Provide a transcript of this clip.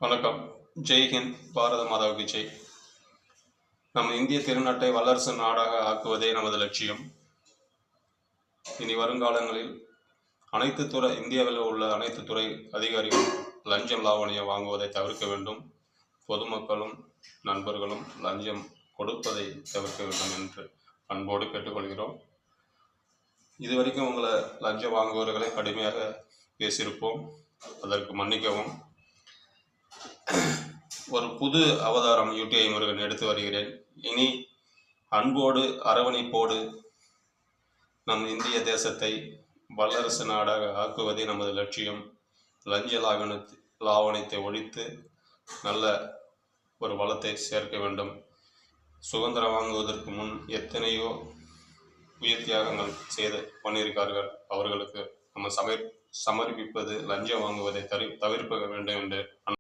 வணக்கம். ஜெய்ஹிந்த். பாரத மாதாவுக்கு ஜெய். நம் இந்திய திருநாட்டை வல்லரசு நாடாக ஆக்குவதே நமது லட்சியம். இனி வருங்காலங்களில் இந்தியாவில் உள்ள அனைத்து துறை அதிகாரிகளும் லஞ்சம் லாவணியம் வாங்குவதை தவிர்க்க வேண்டும். பொதுமக்களும் நண்பர்களும் லஞ்சம் கொடுப்பதை தவிர்க்க வேண்டும் என்று அன்போடு கேட்டுக்கொள்கிறோம். இதுவரைக்கும் உங்களை லஞ்சம் வாங்குபவர்களை கடுமையாக பேசியிருப்போம், அதற்கு மன்னிக்கவும். ஒரு புது அவதாரம் UTI முருகன் எடுத்து வருகிறேன். இனி அன்போடு அரவணைப்போடு நம் இந்திய தேசத்தை வல்லரசு நாடாக ஆக்குவதே நமது லட்சியம். லஞ்ச லாவணத்தை ஒழித்து நல்ல ஒரு வளத்தை சேர்க்க வேண்டும். சுதந்திரம் வாங்குவதற்கு முன் எத்தனையோ உயிர் தியாகங்கள் பண்ணியிருக்கார்கள். அவர்களுக்கு நம்ம சமர்ப்பிப்பது லஞ்சம் வாங்குவதை தவிர்க்க வேண்டும் என்று